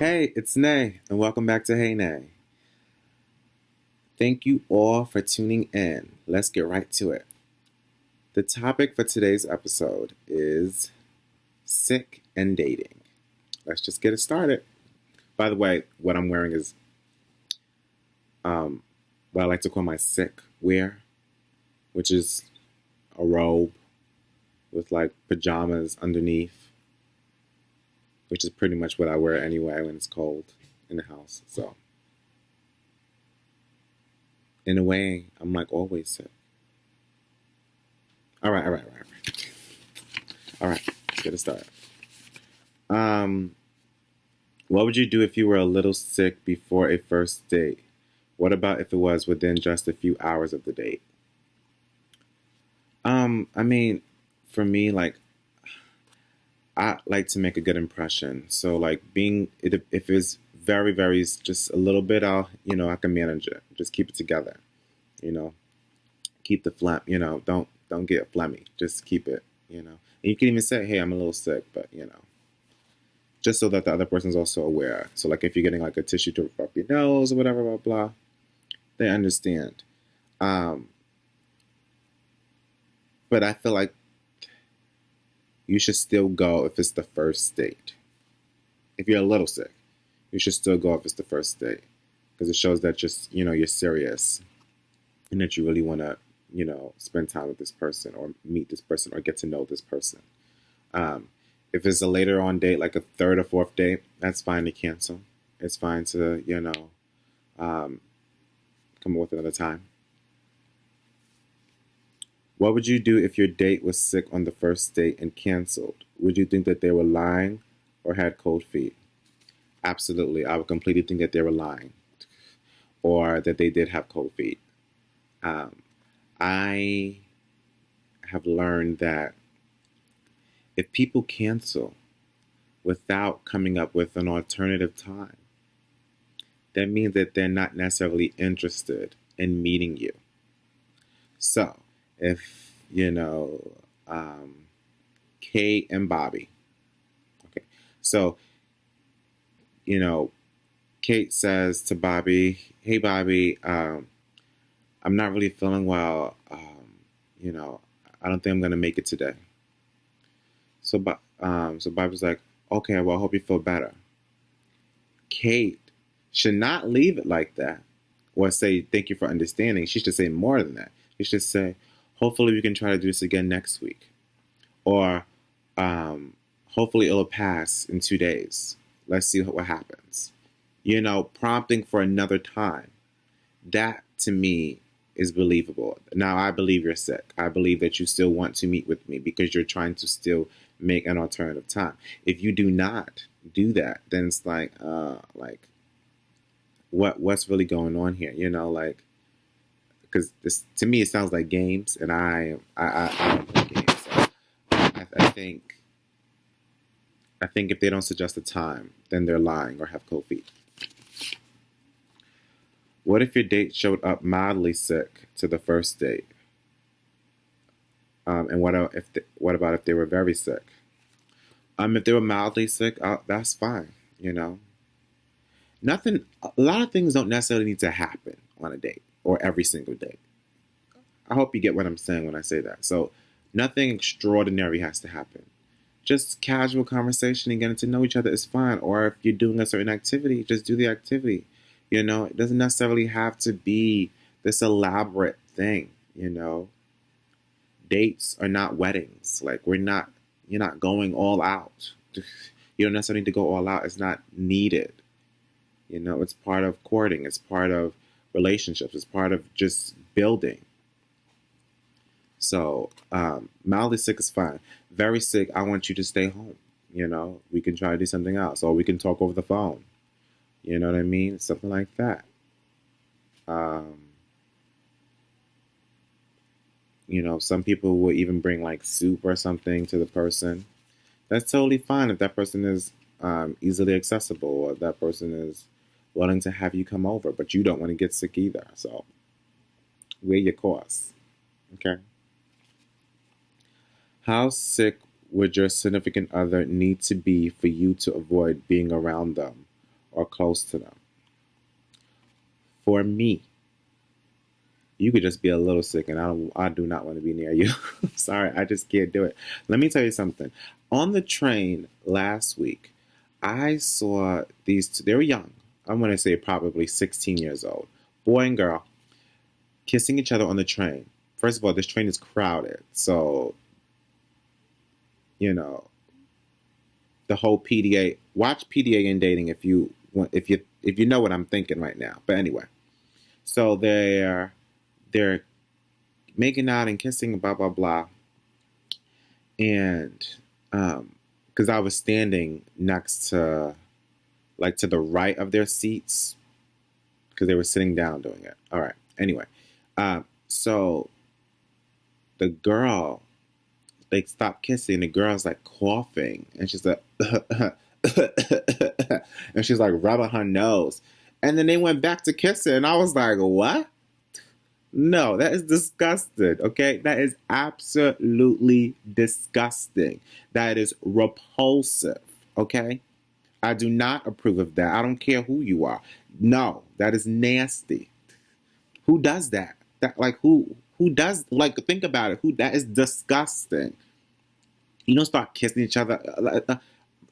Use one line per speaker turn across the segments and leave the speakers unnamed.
Hey, it's Nay, and welcome back to Hey Nay. Thank you all for tuning in. Let's get right to it. The topic for today's episode is sick and dating. Let's just get it started. By the way, what I'm wearing is um, what I like to call my sick wear, which is a robe with like pajamas underneath, which is pretty much what I wear anyway when it's cold in the house. So, in a way, I'm like always sick. All right. Let's get it started. Um, what would you do if you were a little sick before a first date? What about if it was within just a few hours of the date? I mean, for me, like I like to make a good impression. So like being if it's very just a little bit, I can manage it. Just keep it together. You know, keep the phlegm. Don't get phlegmy. Just keep it. And you can even say, hey, I'm a little sick, but just so that the other person's also aware. So like if you're getting like a tissue to rub up your nose or whatever, blah blah, they understand. Um, but I feel like you should still go if it's the first date. If you're a little sick, you should still go if it's the first date because it shows that just you're serious and that you really want to spend time with this person or meet this person or get to know this person. Um, if it's a later on date, like a third or fourth date, that's fine to cancel. It's fine to um, come up with another time. What would you do if your date was sick on the first date and canceled? Would you think that they were lying or had cold feet? Absolutely. I would completely think that they were lying or that they did have cold feet. Um, I have learned that if people cancel without coming up with an alternative time, that means that they're not necessarily interested in meeting you. So, if, Kate and Bobby, okay, so, you know, Kate says to Bobby, hey, Bobby, I'm not really feeling well. You know, I don't think I'm going to make it today. So Bobby's like, okay, well, I hope you feel better. Kate should not leave it like that or say, thank you for understanding. She should say more than that. She should say, hopefully we can try to do this again next week. Or hopefully it'll pass in 2 days. Let's see what happens. Prompting for another time. That to me is believable. Now, I believe you're sick. I believe that you still want to meet with me because you're trying to still make an alternative time. If you do not do that, then it's like what's really going on here? Because this to me it sounds like games, and I don't play games. So I think if they don't suggest a time, then they're lying or have cold feet. What if your date showed up mildly sick to the first date? And what about if they were very sick? If they were mildly sick, that's fine. Nothing. A lot of things don't necessarily need to happen on a date or every single date. I hope you get what I'm saying when I say that. So, nothing extraordinary has to happen. Just casual conversation and getting to know each other is fine. Or if you're doing a certain activity, just do the activity. It doesn't necessarily have to be this elaborate thing. Dates are not weddings. Like you're not going all out. You don't necessarily need to go all out. It's not needed. It's part of courting. It's part of relationships. It's part of just building. So, mildly sick is fine. Very sick, I want you to stay home. We can try to do something else, or we can talk over the phone. You know what I mean? Something like that. Um, some people will even bring like soup or something to the person. That's totally fine if that person is easily accessible or that person is willing to have you come over, but you don't want to get sick either. So, weigh your costs. Okay. How sick would your significant other need to be for you to avoid being around them or close to them. For me, you could just be a little sick, and I do not want to be near you. Sorry, I just can't do it. Let me tell you something. On the train last week, I saw these two, they were young. I'm going to say probably 16 years old. Boy and girl kissing each other on the train. First of all, this train is crowded. So, you know, the whole PDA, watch PDA and dating if you want, if you know what I'm thinking right now. But anyway, so they're making out and kissing, blah blah blah. And because I was standing next to, like, to the right of their seats, because they were sitting down doing it. All right. Anyway, so the girl, they stopped kissing. The girl's like coughing, and she's like, and she's like rubbing her nose, and then they went back to kissing, and I was like, what? No, that is disgusting. Okay, that is absolutely disgusting. That is repulsive. Okay, I do not approve of that. I don't care who you are. No, that is nasty. Who does that? That, like, who does, like, think about it. Who, that is disgusting. You don't start kissing each other.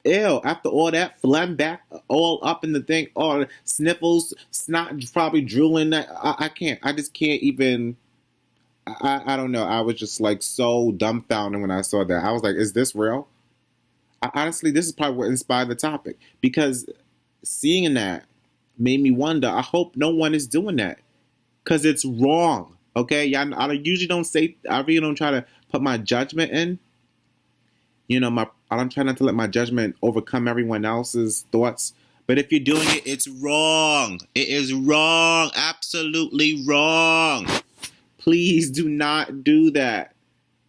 Ew, after all that, phlegm back all up in the thing, all sniffles, snot probably drooling. I can't. I just can't even. I don't know. I was just like so dumbfounded when I saw that. I was like, is this real? Honestly, this is probably what inspired the topic, because seeing that made me wonder. I hope no one is doing that, because it's wrong. Okay, yeah, I usually don't say. I really don't try to put my judgment in. You know, I don't try not to let my judgment overcome everyone else's thoughts. But if you're doing it, it's wrong. It is wrong. Absolutely wrong. Please do not do that.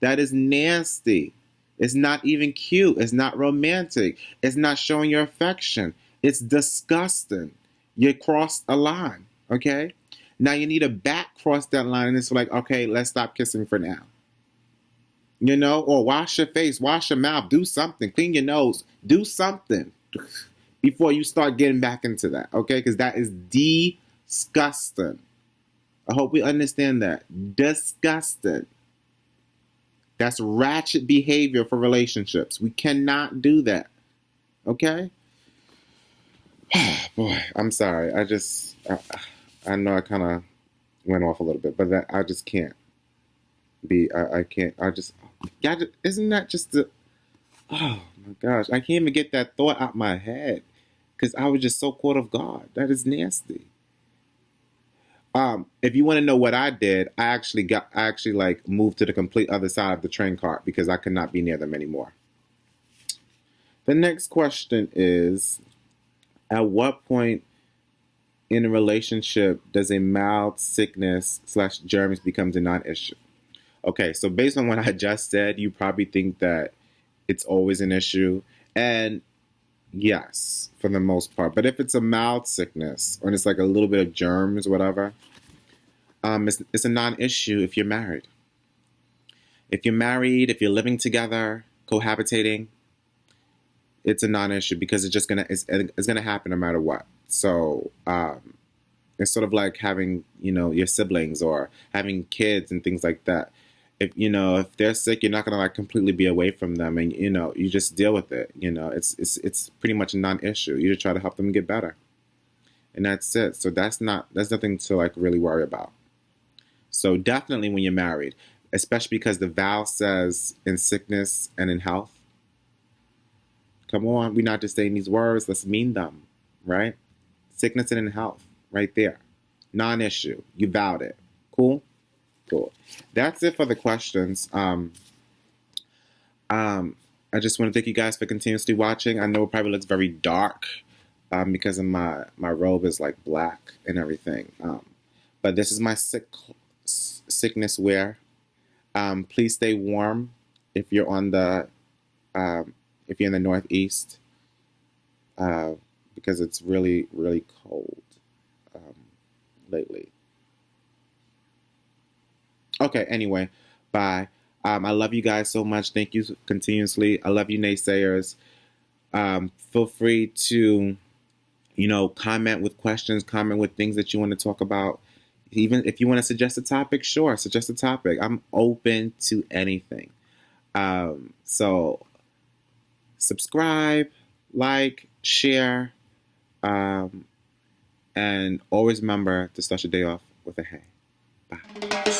That is nasty. It's not even cute. It's not romantic. It's not showing your affection. It's disgusting. You crossed a line, okay? Now you need to back cross that line, and it's like, okay, let's stop kissing for now. You know, or wash your face, wash your mouth, do something, clean your nose, do something before you start getting back into that, okay? Because that is disgusting. I hope we understand that. Disgusting. That's ratchet behavior for relationships. We cannot do that, okay? Boy, I'm sorry. I know I kind of went off a little bit, but I just can't be, I can't, isn't that just the, oh my gosh, I can't even get that thought out my head, because I was just so caught off guard. That is nasty. If you want to know what I did, I actually like moved to the complete other side of the train cart, because I could not be near them anymore. The next question is, at what point in a relationship does a mild sickness / germs becomes a non-issue? Okay, so based on what I just said, you probably think that it's always an issue. And yes, for the most part. But if it's a mild sickness, or it's like a little bit of germs, whatever, it's a non-issue if you're married. If you're married, if you're living together, cohabitating, it's a non-issue, because it's gonna happen no matter what. So it's sort of like having, your siblings, or having kids and things like that. If they're sick, you're not gonna like completely be away from them, and you just deal with it. It's pretty much a non-issue. You just try to help them get better, and that's it. So that's nothing to like really worry about. So definitely when you're married, especially because the vow says in sickness and in health. Come on, we're not just saying these words. Let's mean them, right? Sickness and in health, right there. Non-issue. You vowed it. Cool. Cool. That's it for the questions. I just want to thank you guys for continuously watching. I know it probably looks very dark because of my robe is like black and everything. But this is my sickness wear. Please stay warm if you're on the if you're in the Northeast, because it's really, really cold lately. Okay, anyway, bye. I love you guys so much. Thank you continuously. I love you, naysayers. Feel free to, comment with questions, comment with things that you want to talk about. Even if you want to suggest a topic, sure, suggest a topic. I'm open to anything. So subscribe, like, share, and always remember to start your day off with a hey. Bye.